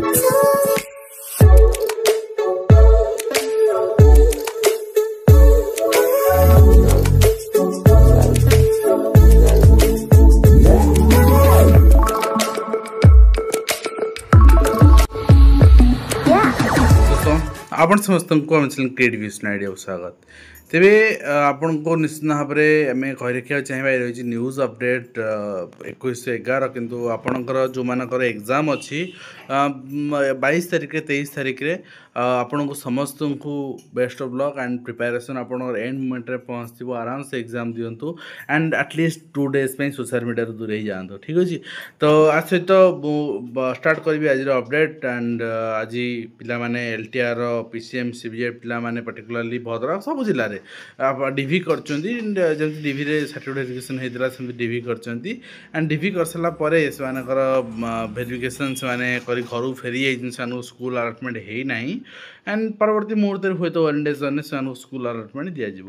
आपण समस्त को आम क्रिएटिव आइडिया स्वागत तेरे आपण को निश्चित भाव में आम कही रखा चाहिए रही न्यूज अपडेट 21/11 किंतु आपणकर जो मानकर एग्जाम अच्छी 22 तारिख 23 तारिख रे आपण को समस्त को best of luck and preparation आपण एंड मोमेंट रे पहुँच आराम से एग्जाम दिंतु and at least 2 days social media दूर ही जातु ठीक अच्छे। तो आ सहित स्टार्ट करी आज अपडेट एंड आज पिलाने LTR PCM CBJET पिलाने पर्टिकुलरली भद्रक सब जिले में डिभी करमती डिभी सर्टिफिकेट वेरिफिकेशन होता है डिभी करमती एंड डिभी कर सारापर से भेरिफिकेशन से घर फेरी से स्कूल अलटमेंट होना एंड परवर्ती मुहूर्त हुए तो ओरिएंटेशन से स्कूल अलटमेंट दिज्व।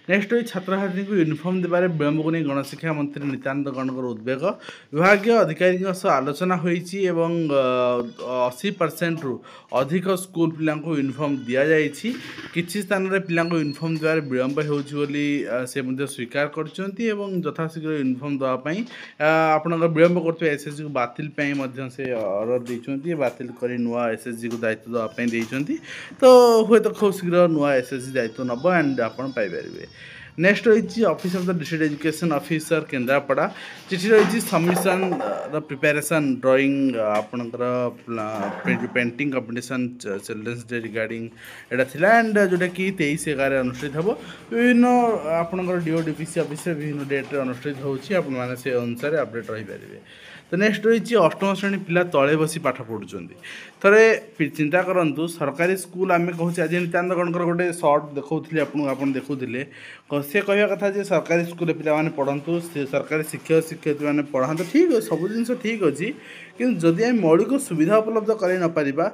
नेक्स्ट हुई छात्री को यूनिफॉर्म देवारे विलम्ब को नहीं गणशिक्षा मंत्री नित्यानंद गणकर उद्वेग विभाग अधिकारी आलोचना होती 80% रु अधिक स्कूल पिला यूनिफॉर्म दि जाए किसी स्थान में पिला यूनिफॉर्म देवारे विलम्ब से स्वीकार कर यथाशीघ्र यूनिफॉर्म देवाई आपण विलम्ब कर SSG को बातिल से ऑर्डर देते बातिल कर नुआ SSG को दायित्व देवाई तो हुए तो खूब शीघ्र नुआ SSG दायित्व नब एंड आपन पाइबे। नेक्स्ट रही office of the district education officer Kendrapara चिठी रही सबमिशन प्रिपेरेसन ड्राइंग आपणकर painting competition children's day regarding एटा थिला एंड जोटा कि 23/11 अनुष्ठित हम विभिन्न आपणकर DO DPC ऑफिस विभिन्न डेट्रे अनुष्ठित होची आपण माने से अनुसार अपडेट रही पारे। तो नेक्स्ट रही 8म श्रेणी पिला तले बसी पाठ पढ़ुंट थे चिंता करूँ सरकारी स्कूल आम कहूँ आज नित्यानंद गणकर गोटे सर्ट देखा आप देखुले से कहवा कथा जे सरकारी स्कूल पे पढ़तु सरकारी शिक्षक शिक्षयित्री मैंने पढ़ाते ठीक सब जिन ठीक अच्छी कि जदि आम मौलिक सुविधा उपलब्ध कर नपा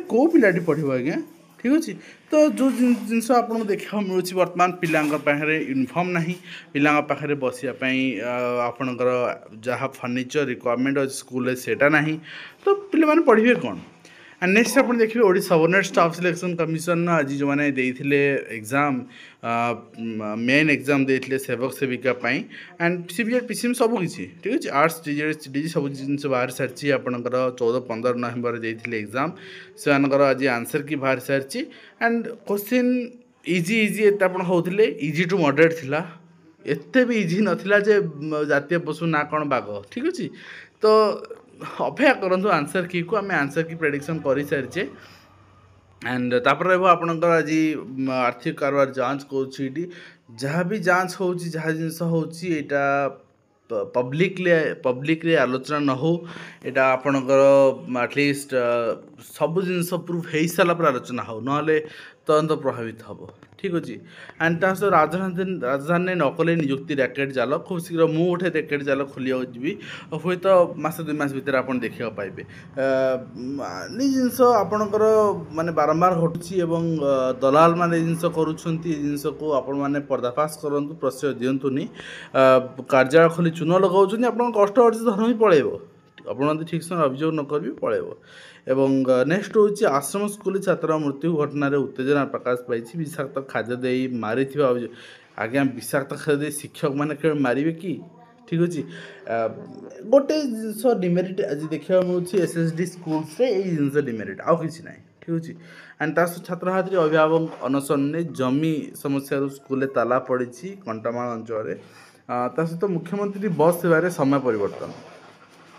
कौ पिलाटी पढ़ो आज्ञा ठीक अच्छे। तो जो जिनस आपको देखा मिलूँ बर्तमान पिला यूनिफॉर्म ना पिला पाखे बसापी आपणकर जहाँ फर्निचर रिक्वायरमेंट अच्छे स्कूल सेटा ना तो पिला पढ़े कौन एंड नेक्स्ट आप देखिए Odisha subordinate staff selection commission आज जो मैंने एग्जाम मेन एग्जाम देते सेवक सेविका एंड CBJET PCM सब किसी ठीक अच्छे आर्ट्स DG सब जिन बाहर सारी आपंकर 14-15 नवेम्बर देते एग्जाम से आज आंसर की बाहर सारी एंड क्वेश्चन इजी आप होते इजी टू मॉडरेट थिला एते भी इजी नाला जातीय पशु ना कौन बाघ ठीक अच्छे। तो अपेक्षा करूँ आंसर की को आम आंसर की प्रेडिक्शन कर सारी एंड तापर आपणकर आज आर्थिक कारोबार जांच करी जहाँ भी जांच हो जहाँ जिनस होटा पब्लिक रे आलोचना न हो एटा आपणकर एटलिस्ट सब जिनस प्रूफ हो सारापर आलोचना हो ना तुरंत प्रभावित हम ठीक अच्छे। एंड ता सह राजधानी नकली नियुक्ति रैकेट जाल खूब शीघ्र मु गोटे रैकेट जाल खोलिया जी हुए तो मासे 2 मास भितर आप देखा पाइबे जिनस आपणकर माने बारंबार घटुची दलाल माने जिनस करुछंती जिनस को आपण माने पर्दाफाश करंतु प्रश्रय दियंतुनी कार्यालय खोली चून लगाउछंती आपण कष्ट अर्जित धर्म ही पळेबो आप ठीक समय अभियोग न कर पलैब। एवं नेक्स्ट हूँ आश्रम स्कूल छात्र मृत्यु घटना उत्तेजना प्रकाश पाई विषाक्त खाद्य दे मारी आज्ञा विषाक्त खाद्य दे शिक्षक मैंने मारे कि ठीक अच्छे। गोटे जिनस डिमेरिट आज देखा मिलूँ SSD स्कूल से यही जिन डिमेरिट आउ कि ना ठीक अच्छे। एंड ता छात्र छात्री अभिभावक अनशन ने जमी समस्या स्कूल ताला पड़ी कंटामाल अंचल ता सहित मुख्यमंत्री बस सेवार समय परिवर्तन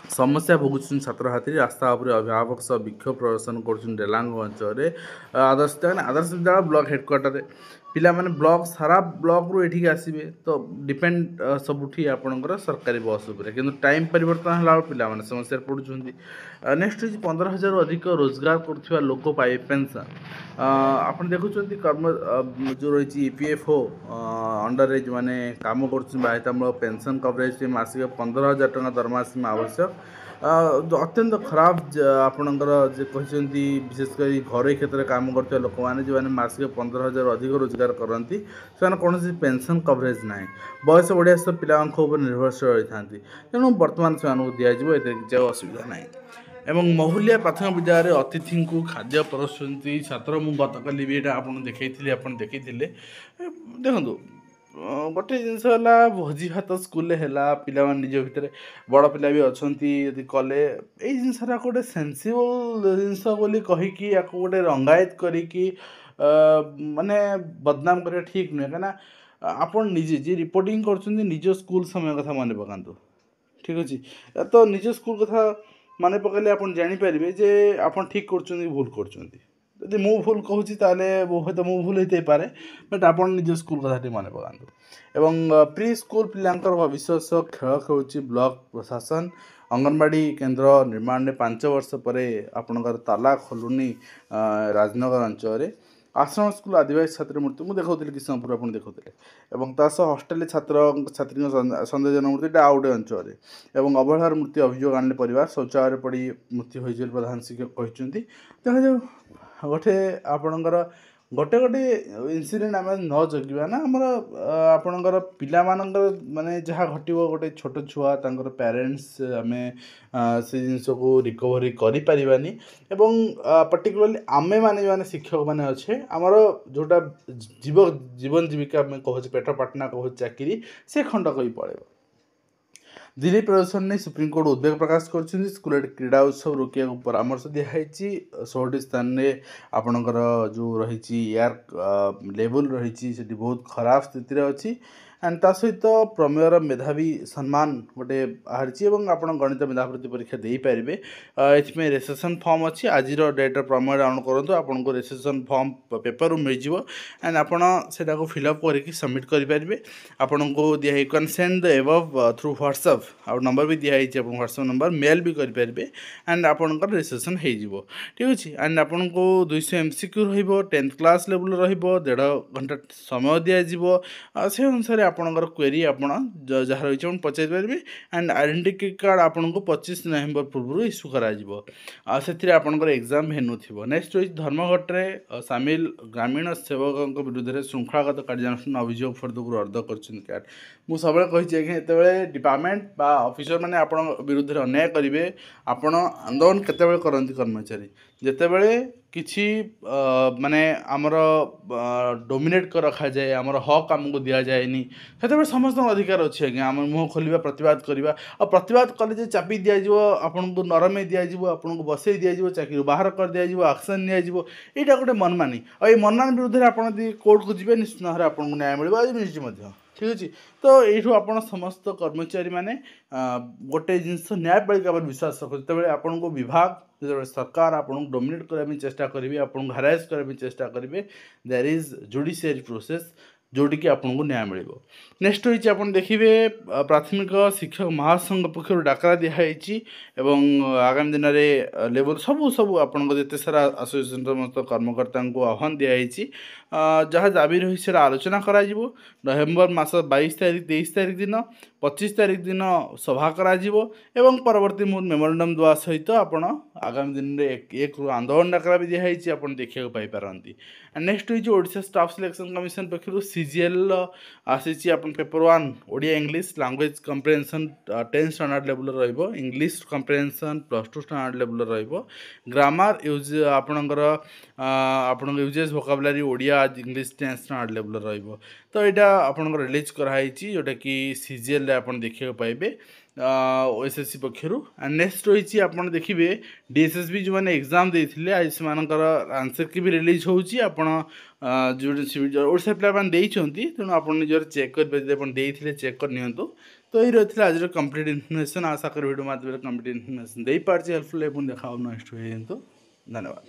समस्या भोगुन छात्र छात्री रास्ता उपर अभिभावक सह विक्षोभ प्रदर्शन कर डेलांग अंचल आदर्श विद्यालय ब्लॉक हेडक्वार्टर पिला माने ब्लॉक सारा ब्लॉक रू एठी आसीबे तो डिपेंड सबुठी आपणकर सरकारी बस उपर किंतु टाइम परिवर्तन हला पिला माने समस्या पड़ुछंती। नेक्स्ट 15,000 अधिक रोजगार करथिबा लोक पाए पेंशन आपण देखुछंती कर्म जो रही EPFO अंडर जो माने काम करछन बाध्यतामूलक पेंशन कवरेज मासिक 15,000 टका दरमा सीमा आवश्यक अत्यंत खराब आपणकर जे कहते विशेषकर घर क्षेत्र में काम करते लोक मैंने जो मासिक 15,000 अधिक रोजगार करती से कौन पेंशन कवरेज ना बयस बढ़िया सब पिला निर्भरशील रही था तेणु बर्तमान से दिज्व ए किसी असुविधा ना। एवं महुलिया प्राथमिक विद्यालय अतिथि को खाद्य परोसती छात्र मु गतकाली भी यहाँ आपन देखी देखो गोटे जिनस है भोजी भात स्कूल पिला निज भितर बड़ पिला भी अच्छा यदि कले ये जिनसा गोटे सेंसिबल जिनस बोली कहीकि या गोटे रंगायत करी माने बदनाम करा ठीक नुहे कहीं आपन निजे जी रिपोर्टिंग कर निज स्कूल समय कथा मन पकातु ठीक अच्छे तो निज स्कूल कथा मन पकड़े आप जानीपर जे आप ठीक कर भूल कर मु भूल कहूँ हे तो मु भूल होते पारे बट आप निज स्कूल कथा मन पकातु एवं प्री स्कूल पिलांकर भविष्य खेल खेलुची ब्लॉक प्रशासन अंगनवाड़ी केन्द्र निर्माण में 5 वर्ष पर आपणकर ताला खोलुनी राजनगर अंचल आश्रम स्कूल आदिवासी छात्र मूर्ति मुझे देखा कि समय पूर्व देखते हस्टेल छात्र छात्री सन्देहजनक मूर्ति आउ गोटे अंचल एवं अवहेलार मूर्ति अभियोग आने परिवार शौचालय पड़ी मृत्यु हो प्रधान शिक्षक कहते देखा जाऊ गोटे आपणकर गोटे गोटे इनसीडेंट आम न जगवा ना आमर आपणकर पिला माने जहाँ घटो गोटे छोट छुआ तांकर पेरेंट्स आम से जिनस को रिकवरी करें एवं पर्टिकुलरली आमे माने जो शिक्षक मैंने अच्छे आमर जोटा जीवन जीविका कहूँ पेट पाटना कहूँ चाकरी से खंडक ही पड़ेगा दिल्ली प्रदर्शन नहीं सुप्रीमकोर्ट उद्वेग प्रकाश कर स्कूल क्रीड़ा उत्सव रोकने को परामर्श दिखाई 16 स्थान में आपणकर जो रही एयर लेवल रही बहुत खराब स्थित अच्छी एंड ता सहित प्रमेयर मेधावी सम्मान गोटे बाहरी आप गणित मेधावृत्ति परीक्षा दे पारे ये रेजिस्ट्रेशन फॉर्म अच्छी आज डेट प्रमेय डाउनलोड करूँ आपको रेजिस्ट्रेशन फॉर्म पेपर मिल जाव एंड आपटा को फिलअप करके सबमिट करेंगे आपन को दिया you can send the above through WhatsApp आ नंबर भी दिखाई व्हाट्सएप नंबर मेल भी करेंगे एंड आपंकर रेजिस्ट्रेशन हो ठीक अच्छे एंड आपन को 200 MCQ टेन्थ क्लास लेवल रो1.5 घंटा समय दिज्व से अनुसार आपणकर क्वेरी आप जहाँ रही पचारि पारे एंड आइडेंटिटी कार्ड आपन को 25 नवंबर पूर्व इश्यू कर आपंकर एग्जाम भेन्यू थी नेक्स्ट रही धर्मघटे सामिल ग्रामीण सेवकों विरुद्ध में श्रृंखलागत कार्यानुष्ठान अभियोग फर्दक रद्द कर मुझे सब कही जो डिपार्टमेंट बा ऑफिसर मैंने आप विरुद्ध में अन्याय करेंगे आपण आंदोलन केतबेले करती कर्मचारी जितेबले किसी माने आमर डोमिनेट कर रखा जाए आमर हक आमको दि जाए से समस्त अधिकार अच्छे आज्ञा आम मुँह खोल प्रतिवाद करवा और प्रतिवाद कले चापी दिज्व आपन को नरमे दिज्व आपन को बसई दिज्व चाकरी बाहर कर दिज्व एक्शन निज्व यहाँ गोटे मनमानी और ये मनमानी विरुद्ध में आप कोर्ट को जी निश्चित भाव में आपको न्याय मिले आज मिली ठीक अच्छे तो यू आप समस्त कर्मचारी माने गोटे जिनस न्यायपालिका पर विश्वास रख जो आपन को विभाग जो सरकार आपको डोमिनेट करने चेष्टा करेंगे आपको हारास करने चेष्टा करेंगे देयर इज जुडिशियरी प्रोसेस जोटी कि आपको न्याय मिल नेक्स्ट रही आप देखिए प्राथमिक शिक्षक महासंघ पक्ष डाकरा दिखाई आगामी दिन में लेवल सबू सबू आपते सारा आसोसीएसन समस्त कर्मकर्ता को आह्वान दिखाई जहाँ दाबी रही से आलोचना करा नवेम्बर मास 22 तारीख 23 तारीख दिन 25 तारीख दिन सभा करा परवर्ती मुहूर्त मेमोरेंडम देवा सहित आपण आगामी दिन में एक आंदोलन डाकरा भी दिखाई आप देखा पाइपारती नेक्स्ट रही ओडिशा स्टाफ सिलेक्शन कमिशन पक्षर सीजीएल आसी आप paper 1 Odia English language comprehension 10 standard level रहिबो इंग्लिश कंप्रेहेंशन +2 स्टैंडर्ड लेवल रहिबो ग्रामर यूज आपन uses vocabulary Odia English 10 standard level रहिबो तो यहाँ आपन रिलीज कराई जोटा कि सीजीएल आप देखा पाइबे ओएसएससी पक्षर नेक्स्ट रही आप देखिए डीएसएसबी जो मैंने एग्जाम देते आज से आंसर की भी रिलीज होची जो ओडिशा पिला तेणु आप निजर चेक करेंगे चेक कर नियंतु तो ये रही आज कंप्लीट इनफर्मेशन आशा कर वीडियो माध्यम कंप्लीट इनफर्मेशन दे पार्टी हेल्पफुल देखा नेक्स्ट धन्यवाद।